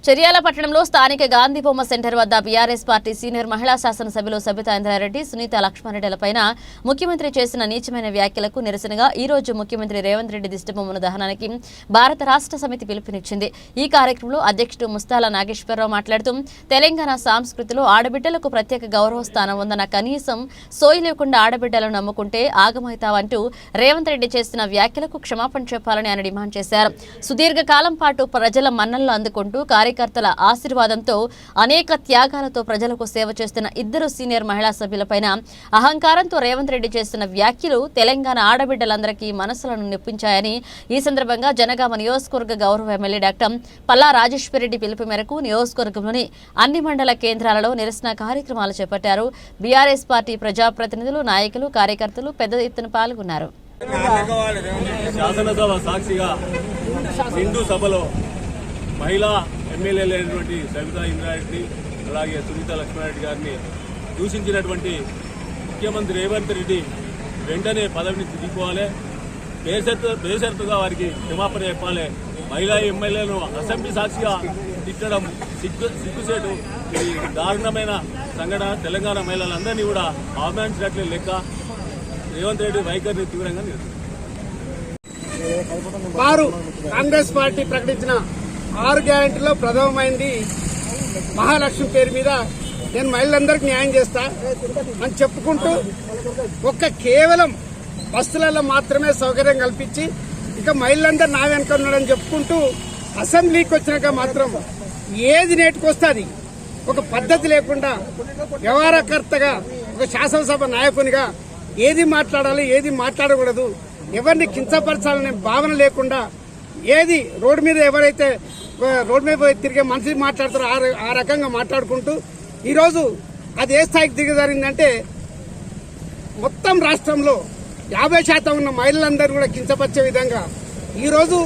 చర్యాల పట్టణంలో స్థానిక గాంధీ బొమ్మ సెంటర్ వద్ద బీఆర్ఎస్ పార్టీ సీనియర్ మహిళా శాసనసభ్యులు సబితా ఇంద్రారెడ్డి, సునీత లక్ష్మారెడ్డిలపైన ముఖ్యమంత్రి చేసిన నీచమైన వ్యాఖ్యలకు నిరసనగా ఈ రోజు ముఖ్యమంత్రి రేవంత్ రెడ్డి దిష్టిబొమ్మను దహనానికి భారత రాష్ట్ర సమితి పిలుపునిచ్చింది. ఈ కార్యక్రమంలో అధ్యక్షుడు ముస్తాల నాగేశ్వరరావు మాట్లాడుతూ తెలంగాణ సంస్కృతిలో ఆడబిడ్డలకు ప్రత్యేక గౌరవ స్థానం ఉందన్న కనీసం సోయి లేకుండా ఆడబిడ్డలను నమ్ముకుంటే ఆగమవుతావంటూ రేవంత్ రెడ్డి చేసిన వ్యాఖ్యలకు క్షమాపణ చెప్పాలని ఆయన డిమాండ్ చేశారు. సుదీర్ఘకాలం పాటు ప్రజల మన్ననలు అందుకుంటూ కార్యకర్తల ఆశీర్వాదంతో అనేక త్యాగాలతో ప్రజలకు సేవ చేస్తున్న ఇద్దరు సీనియర్ మహిళా సభ్యులపైన అహంకారంతో రేవంత్ రెడ్డి చేస్తున్న వ్యాఖ్యలు తెలంగాణ ఆడబిడ్డలందరికీ మనసులను నొప్పించాయని ఈ సందర్భంగా జనగామ నియోజకవర్గ గౌరవ ఎమ్మెల్యే డాక్టర్ పల్లా రాజేశ్వరరెడ్డి పిలుపు మేరకు నియోజకవర్గంలోని అన్ని మండల కేంద్రాలలో నిరసన కార్యక్రమాలు చేపట్టారు. బీఆర్ఎస్ పార్టీ ప్రజాప్రతినిధులు, నాయకులు, కార్యకర్తలు పెద్ద ఎత్తున పాల్గొన్నారు. శాసనసభ సాక్షిగా హిందూ సభలో మహిళా ఎమ్మెల్యేలైనటువంటి సబితా ఇంద్రారెడ్డి అలాగే సునీత లక్ష్మారెడ్డి గారిని దూషించినటువంటి ముఖ్యమంత్రి రేవంత్ రెడ్డి వెంటనే పదవి నుంచి దిగిపోవాలి. బేషరతుగా వారికి క్షమాపణ చెప్పాలి. మహిళా ఎమ్మెల్యేలను అసెంబ్లీ సాక్షిగా తిట్టడం సిగ్గుసేటు. ఇది దారుణమైన సంఘటన. తెలంగాణ మహిళలందరినీ కూడా అవమానించినట్లే లెక్క. రేవంత్ రెడ్డి వైఖరిని తీవ్రంగా వారు కాంగ్రెస్ పార్టీ ప్రకటించిన 6 గ్యారెంటీలో ప్రథమమైంది మహాలక్ష్మి పేరు మీద నేను మహిళలందరికీ న్యాయం చేస్తా అని చెప్పుకుంటూ కేవలం బస్సులలో మాత్రమే సౌకర్యం కల్పించి ఇక మహిళలందరూ నా వెనుక ఉన్నాడని చెప్పుకుంటూ అసెంబ్లీకి వచ్చినాక మాత్రం ఏది నేర్చుకొస్తుంది ఒక పద్ధతి లేకుండా వ్యవహారకర్తగా ఒక శాసనసభ నాయకునిగా ఏది మాట్లాడాలి ఏది మాట్లాడకూడదు, ఎవరిని కించపరచాలనే భావన లేకుండా ఏది రోడ్డు మీద ఎవరైతే రోడ్డు మీద తిరిగే మనిషి మాట్లాడతారో ఆ రకంగా మాట్లాడుకుంటూ ఈరోజు అది ఏ స్థాయికి దిగజారిందంటే మొత్తం రాష్ట్రంలో 50% ఉన్న మహిళలందరూ కూడా కించపరిచే విధంగా ఈరోజు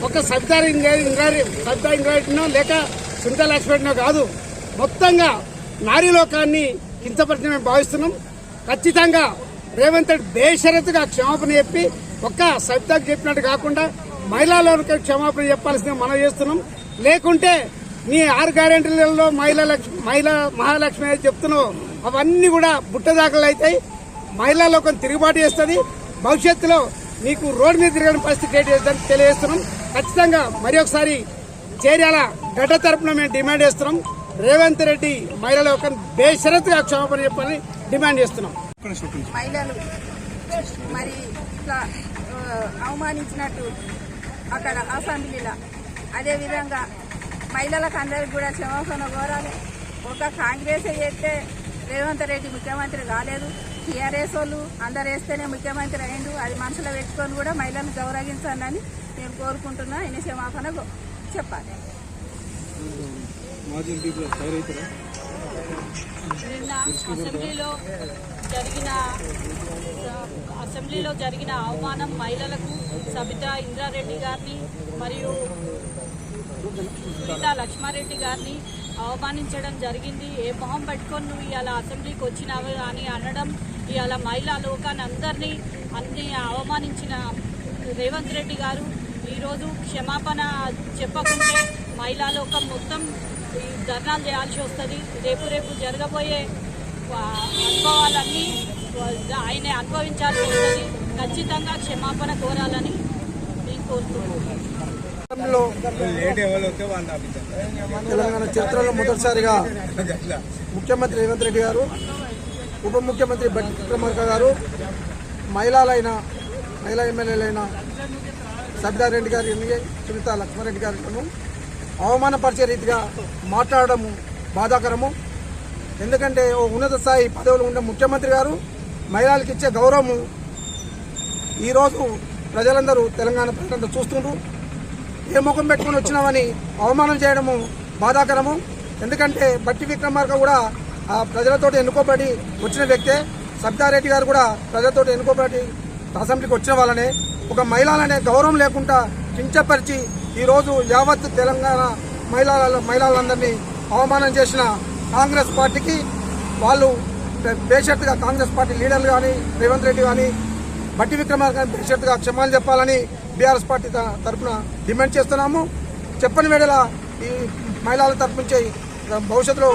ఒక సబితా ఇంద్రారెడ్డినో లేక సునీత లక్ష్మారెడ్డినో కాదు, మొత్తంగా నారీ లోకాన్ని కించపరిచే భావిస్తున్నాం. ఖచ్చితంగా రేవంత్ రెడ్డి బేషరతుగా క్షమాపణ చెప్పి ఒక్క సబితాకు చెప్పినట్టు కాకుండా మహిళలకు క్షమాపణ చెప్పాల్సింది మనం చేస్తున్నాం. లేకుంటే నీ 6 గ్యారెంటీలలో మహిళా మహాలక్ష్మి అయితే చెప్తున్నావు అవన్నీ కూడా బుట్టదాఖలు అవుతాయి. మహిళా లోకం తిరుగుబాటు చేస్తుంది. భవిష్యత్తులో నీకు రోడ్డు మీద తిరగని పరిస్థితి క్రియేట్ చేస్తుందని తెలియజేస్తున్నాం. ఖచ్చితంగా మరి ఒకసారి చేర్యాల గడ్డ తరపున మేము డిమాండ్ చేస్తున్నాం. రేవంత్ రెడ్డి మహిళా లోకం బేషరతుగా క్షమాపణ చెప్పాలని డిమాండ్ చేస్తున్నాం. మహిళలు మరి ఇట్లా అవమానించినట్టు అక్కడ అసెంబ్లీలో అదేవిధంగా మహిళలకు అందరికి కూడా క్షమాపణ కోరాలి. ఒక కాంగ్రెస్ చేస్తే రేవంత్ రెడ్డి ముఖ్యమంత్రి కాలేదు, టీఆర్ఎస్ వాళ్ళు అందరు వేస్తేనే ముఖ్యమంత్రి అయ్యిండు. అది మనసులో పెట్టుకొని కూడా మహిళలను గౌరవించాలని నేను కోరుకుంటున్నా. ఆయన క్షమాపణ చెప్పాలి. నిన్న అసెంబ్లీలో జరిగిన అవమానం మహిళలకు సబితా ఇంద్రారెడ్డి గారిని మరియు సునీత లక్ష్మారెడ్డి గారిని అవమానించడం జరిగింది. ఏ మొహం పట్టుకొని నువ్వు ఇవాళ అసెంబ్లీకి వచ్చినావు అని అనడం, ఇవాళ మహిళా లోకాన్ని అందరినీ అవమానించిన రేవంత్ రెడ్డి గారు ఈరోజు క్షమాపణ చెప్పకుంటే మహిళా లోకం మొత్తం ధర్నాలు చేయాల్సి వస్తుంది. రేపు జరగబోయే అనుభవాలన్నీ ఆయన అనుభవించాల్సి వస్తుంది. ఖచ్చితంగా క్షమాపణ కోరాలని నేను కోరుతున్నాను. తెలంగాణ చరిత్రలో మొదటిసారిగా ముఖ్యమంత్రి రేవంత్ రెడ్డి గారు, ఉప ముఖ్యమంత్రి బట్టి విక్రమార్క గారు మహిళా ఎమ్మెల్యేలైన సబితా రెడ్డి గారిని, సునీత లక్ష్మారెడ్డి గారిను అవమానపరిచే రీతిగా మాట్లాడడము బాధాకరము. ఎందుకంటే ఓ ఉన్నత స్థాయి పదవులు ఉన్న ముఖ్యమంత్రి గారు మహిళలకు ఇచ్చే గౌరవము ఈరోజు ప్రజలందరూ తెలంగాణ ప్రజలందరూ చూస్తుండ్రు. ఏ ముఖం పెట్టుకుని వచ్చినామని అవమానం చేయడము బాధాకరము. ఎందుకంటే బట్టి విక్రమార్క కూడా ఆ ప్రజలతోటి ఎన్నుకోబడి వచ్చిన వ్యక్తే. సబితారెడ్డి గారు కూడా ప్రజలతో ఎన్నుకోబడి అసెంబ్లీకి వచ్చిన వాళ్ళనే. ఒక మహిళలనే గౌరవం లేకుండా కించపరిచి ఈరోజు యావత్ తెలంగాణ మహిళలందరినీ అవమానం చేసిన కాంగ్రెస్ పార్టీకి వాళ్ళు బేషరతుగా కాంగ్రెస్ పార్టీ లీడర్లు కానీ రేవంత్ రెడ్డి కానీ బట్టి విక్రమార్క బేషరతుగా క్షమాపణ చెప్పాలని బీఆర్ఎస్ పార్టీ తరఫున డిమాండ్ చేస్తున్నాము. చెప్పని వేళ ఈ మహిళల తరపు నుంచి భవిష్యత్తులో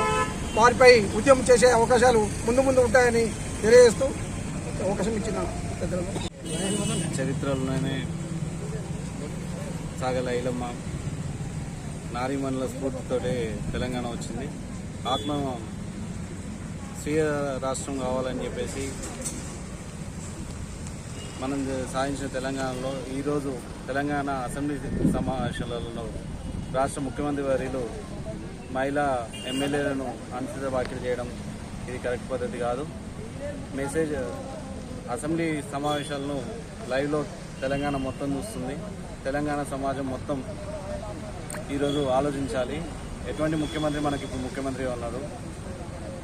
వారిపై ఉద్యమం చేసే అవకాశాలు ముందు ఉంటాయని తెలియజేస్తూ అవకాశం ఇచ్చిన పెద్దలు. చరిత్రలోనే సాగల ఐలమ్మ నారీమణుల స్ఫూర్తితోటే తెలంగాణ వచ్చింది. స్వీయ రాష్ట్రం కావాలని చెప్పేసి మనం సాధించిన తెలంగాణలో ఈరోజు తెలంగాణ అసెంబ్లీ సమావేశాలలో రాష్ట్ర ముఖ్యమంత్రి వర్యులు మహిళా ఎమ్మెల్యేలను అనుచిత వ్యాఖ్యలు చేయడం ఇది కరెక్ట్ పద్ధతి కాదు. మెసేజ్ అసెంబ్లీ సమావేశాలను లైవ్లో తెలంగాణ మొత్తం చూస్తుంది. తెలంగాణ సమాజం మొత్తం ఈరోజు ఆలోచించాలి. ఎటువంటి ముఖ్యమంత్రి మనకి ఇప్పుడు ముఖ్యమంత్రి ఉన్నారు.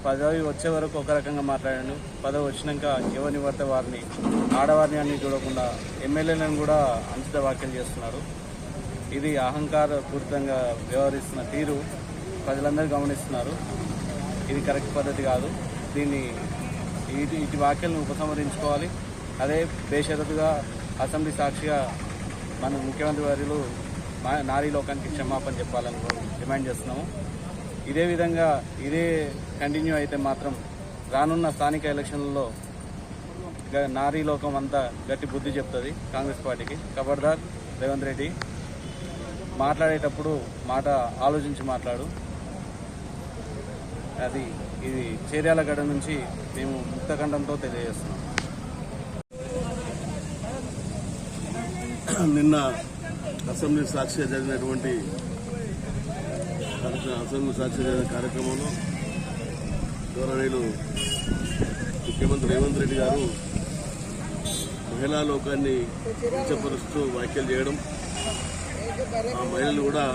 పదవి వచ్చే వరకు ఒక రకంగా మాట్లాడాడు, పదవి వచ్చినాక ఎవరిని పడితే వారిని ఆడవారిని అన్ని చూడకుండా ఎమ్మెల్యేలను కూడా అనుచిత వ్యాఖ్యలు చేస్తున్నారు. ఇది అహంకారపూరితంగా వ్యవహరిస్తున్న తీరు ప్రజలందరూ గమనిస్తున్నారు. ఇది కరెక్ట్ పద్ధతి కాదు. దీన్ని ఇటు వ్యాఖ్యలను ఉపసంహరించుకోవాలి. అదే బేషరతుగా అసెంబ్లీ సాక్షిగా మన ముఖ్యమంత్రి వర్యులు నారీ లోకానికి క్షమాపణ చెప్పాలని డిమాండ్ చేస్తున్నాము. ఇదే విధంగా ఇదే కంటిన్యూ అయితే మాత్రం రానున్న స్థానిక ఎలక్షన్లలో నారీ లోకం అంతా గట్టి బుద్ధి చెప్తుంది కాంగ్రెస్ పార్టీకి. ఖబర్దార్ రేవంత్ రెడ్డి, మాట్లాడేటప్పుడు మాట ఆలోచించి మాట్లాడు. ఇది చేర్యాల గడ నుంచి మేము ముక్తఖండంతో తెలియజేస్తున్నాం. నిన్న అసెంబ్లీ సాక్షిగా జరిగినటువంటి కార్యక్రమంలో గౌరవనీయులు ముఖ్యమంత్రి రేవంత్ రెడ్డి గారు మహిళా లోకాన్ని కించపరుస్తూ వ్యాఖ్యలు చేయడం, ఆ మహిళలు కూడా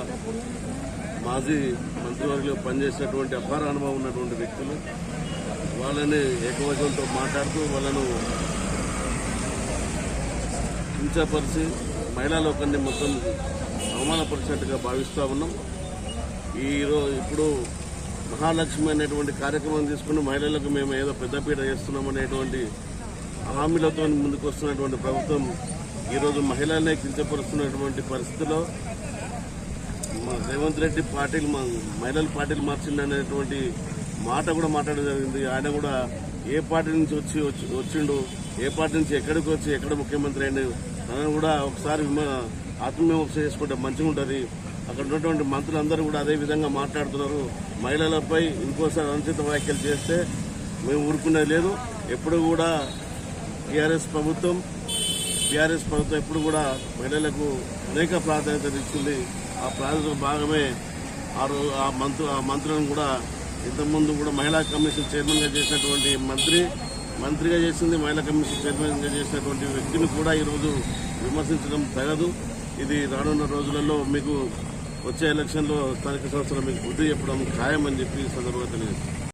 మాజీ మంత్రివర్గంలో పనిచేసినటువంటి అపార అనుభవం ఉన్నటువంటి వ్యక్తులు, వాళ్ళని ఏకవచనంతో మాట్లాడుతూ వాళ్ళను కించపరిచి మహిళా లోకాన్ని మొత్తం అవమానపరిచినట్టుగా భావిస్తూ ఉన్నాం. ఇప్పుడు మహాలక్ష్మి అనేటువంటి కార్యక్రమం తీసుకుని మహిళలకు మేము ఏదో పెద్దపీట చేస్తున్నాం అనేటువంటి హామీలతో ముందుకు వస్తున్నటువంటి ప్రభుత్వం ఈరోజు మహిళలనే కించపరుస్తున్నటువంటి పరిస్థితిలో రేవంత్ రెడ్డి మహిళల పార్టీలు మార్చిందనేటువంటి మాట కూడా మాట్లాడడం జరిగింది. ఆయన కూడా ఏ పార్టీ నుంచి వచ్చిండు, ఏ పార్టీ నుంచి ఎక్కడికి వచ్చి ఎక్కడ ముఖ్యమంత్రి అయింది తనను కూడా ఒకసారి ఆత్మవిమర్శ చేసుకుంటే మంచిగా ఉంటుంది. అక్కడ ఉన్నటువంటి మంత్రులందరూ కూడా అదే విధంగా మాట్లాడుతున్నారు. మహిళలపై ఇంకోసారి అనుచిత వ్యాఖ్యలు చేస్తే మేము ఊరుకునేది లేదు. ఎప్పుడు కూడా టీఆర్ఎస్ ప్రభుత్వం ఎప్పుడు కూడా మహిళలకు అనేక ప్రాధాన్యత ఇచ్చింది. ఆ ప్రాధాన్యత భాగమే ఆ మంత్రులను కూడా ఇంతకుముందు కూడా మహిళా కమిషన్ చైర్మన్గా చేసినటువంటి మంత్రిగా చేసింది, మహిళా కమిషన్ చైర్మన్గా చేసినటువంటి వ్యక్తిని కూడా ఈరోజు విమర్శించడం తగదు. ఇది రానున్న రోజులలో మీకు వచ్చే ఎలక్షన్లో స్థానిక సంస్థలు మీకు బుద్ధి చెప్పడం ఖాయమని చెప్పి ఈ సందర్భంగా తెలియజేస్తుంది.